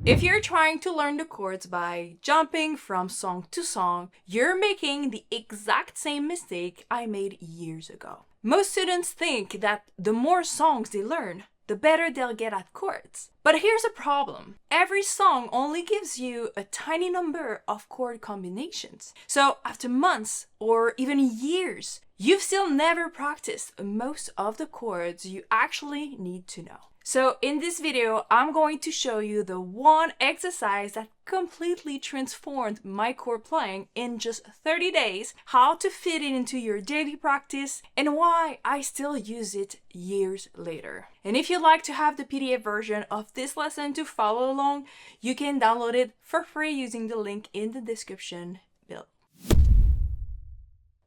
If you're trying to learn the chords by jumping from song to song, you're making the exact same mistake I made years ago. Most students think that the more songs they learn, the better they'll get at chords. But here's a problem. Every song only gives you a tiny number of chord combinations. So after months or even years, you've still never practiced most of the chords you actually need to know. So in this video, I'm going to show you the one exercise that completely transformed my chord playing in just 30 days, how to fit it into your daily practice, and why I still use it years later. And if you'd like to have the PDF version of this lesson to follow along, you can download it for free using the link in the description below.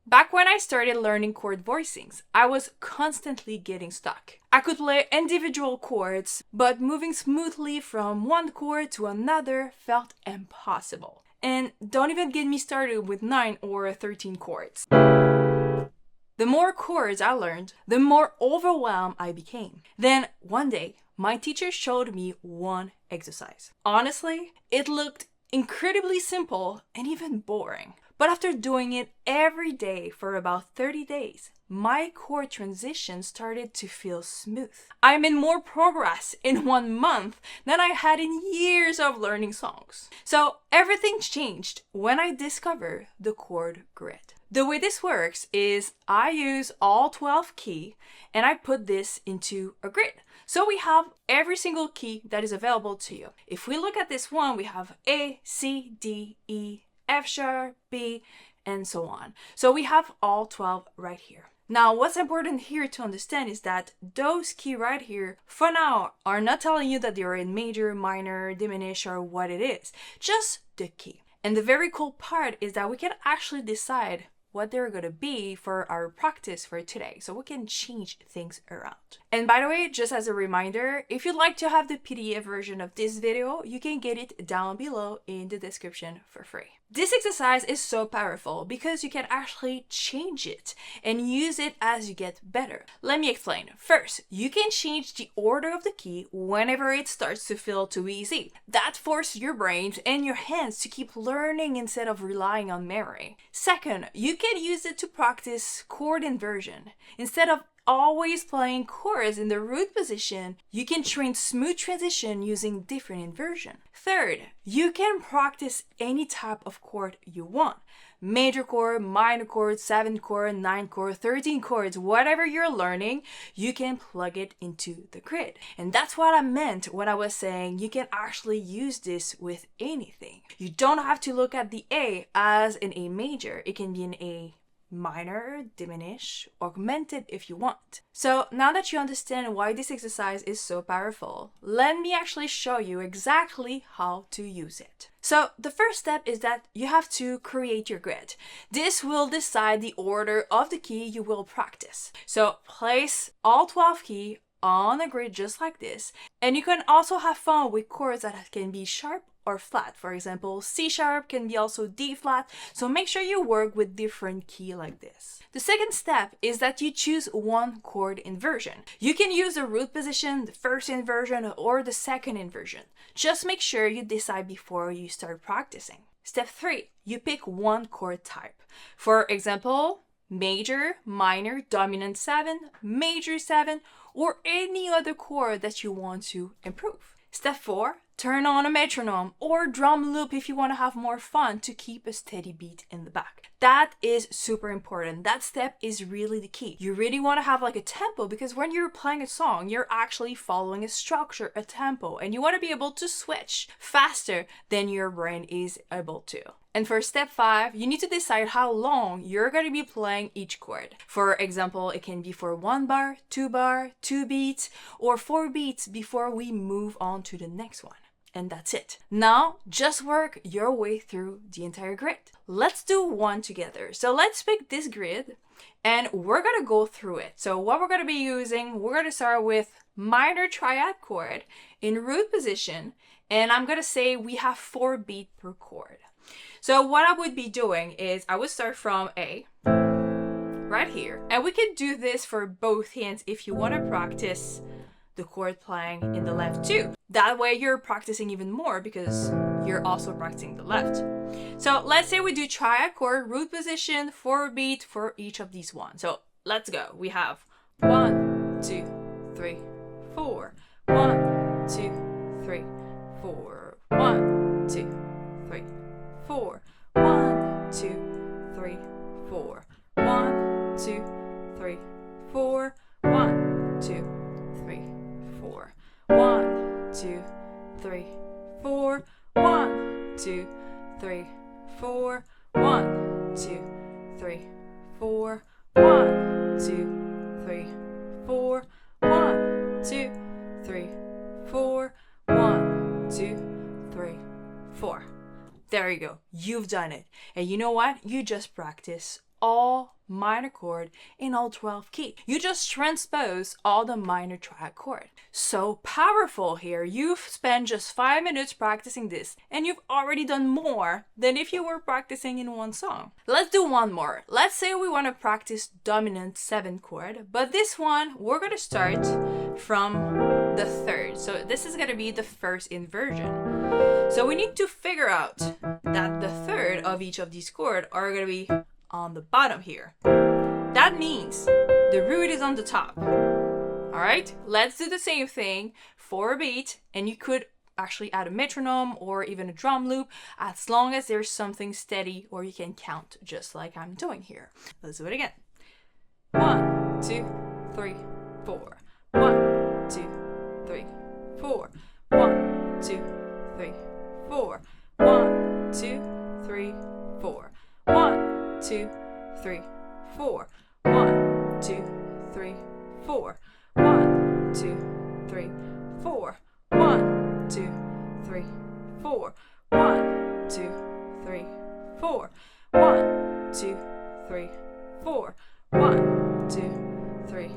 Back when I started learning chord voicings, I was constantly getting stuck. I could play individual chords, but moving smoothly from one chord to another felt impossible. And don't even get me started with 9 or 13 chords. The more chords I learned, the more overwhelmed I became. Then one day, my teacher showed me one exercise. Honestly, it looked incredibly simple and even boring. But after doing it every day for about 30 days, my chord transition started to feel smooth. I made more progress in 1 month than I had in years of learning songs. So everything changed when I discovered the chord grid. The way this works is I use all 12 keys and I put this into a grid. So we have every single key that is available to you. If we look at this one, we have A, C, D, E, F sharp, B, and so on. So we have all 12 right here. Now, what's important here to understand is that those keys right here, for now, are not telling you that they're in major, minor, diminished, or what it is. Just the key. And the very cool part is that we can actually decide what they're going to be for our practice for today. So we can change things around. And by the way, just as a reminder, if you'd like to have the PDF version of this video, you can get it down below in the description for free. This exercise is so powerful because you can actually change it and use it as you get better. Let me explain. First, you can change the order of the key whenever it starts to feel too easy. That forces your brains and your hands to keep learning instead of relying on memory. Second, you can use it to practice chord inversion. Instead of always playing chords in the root position, you can train smooth transition using different inversion. Third, you can practice any type of chord you want. Major chord, minor chord, 7th chord, 9th chord, 13 chords, whatever you're learning, you can plug it into the grid. And that's what I meant when I was saying you can actually use this with anything. You don't have to look at the A as an A major. It can be an A minor, diminish, augmented if you want. So now that you understand why this exercise is so powerful, let me actually show you exactly how to use it. So the first step is that you have to create your grid. This will decide the order of the key you will practice. So place all 12 keys on a grid just like this, and you can also have fun with chords that can be sharp or flat. For example, C sharp can be also D flat, so make sure you work with different keys like this. The second step is that you choose one chord inversion. You can use the root position, the first inversion, or the second inversion. Just make sure you decide before you start practicing. Step 3, you pick one chord type. For example, major, minor, dominant 7, major 7, or any other chord that you want to improve. Step 4, turn on a metronome or drum loop if you want to have more fun to keep a steady beat in the back. That is super important. That step is really the key. You really want to have like a tempo, because when you're playing a song, you're actually following a structure, a tempo, and you want to be able to switch faster than your brain is able to. And for step 5, you need to decide how long you're going to be playing each chord. For example, it can be for 1 bar, 2 bar, 2 beats, or 4 beats before we move on to the next one. And that's it. Now, just work your way through the entire grid. Let's do one together. So let's pick this grid and we're going to go through it. So what we're going to be using, we're going to start with minor triad chord in root position. And I'm going to say we have 4 beats per chord. So what I would be doing is I would start from A, right here. And we can do this for both hands if you want to practice the chord playing in the left too. That way you're practicing even more because you're also practicing the left. So let's say we do triad chord, root position, 4 beat for each of these ones. So let's go. We have 1, 2, 3, 4. 1, 2, 3, 4. 1, 2, 3, 4. 1, 2, 3, 4. 1, 2, 3, 4. 1, 2, 3, 4. 1, 2, 3, 4. 1, 2, 3, 4. 1, 2, 3, 4. 1, 2, 3, 4. 1, 2, 3, 4. 1, 2, 3, 4. There you go. You've done it. And you know what? You just practice all minor chord in all 12 key. You just transpose all the minor triad chord. So powerful here. You've spent just 5 minutes practicing this and you've already done more than if you were practicing in one song. Let's do one more. Let's say we want to practice dominant 7th chord, but this one we're going to start from the 3rd. So this is going to be the first inversion. So we need to figure out that the 3rd of each of these chords are going to be on the bottom here. That means the root is on the top. All right, let's do the same thing for a beat, and you could actually add a metronome or even a drum loop as long as there's something steady or you can count just like I'm doing here. Let's do it again. 1, 2, 3, 4. 1, 2, 3, 4. 1, 2, 3, 4. 1, 2, 3, 4. 1, 2, 3, 4. 1, 2, 3, 4. 1, 2, 3, 4. 1, 2, 3, 4. 1, 2, 3, 4. 1, 2, 3, 4. 1, 2, 3,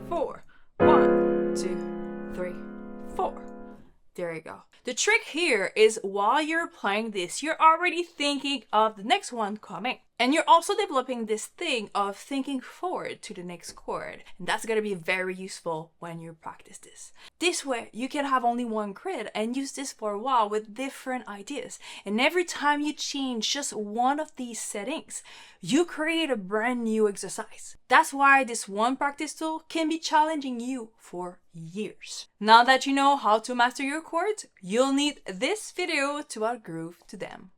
4. 1, 2, 3, 4. There you go. The trick here is while you're playing this, you're already thinking of the next one coming. And you're also developing this thing of thinking forward to the next chord. And that's going to be very useful when you practice this. This way, you can have only one grid and use this for a while with different ideas. And every time you change just one of these settings, you create a brand new exercise. That's why this one practice tool can be challenging you for years. Now that you know how to master your chords, you'll need this video to outgroove to them.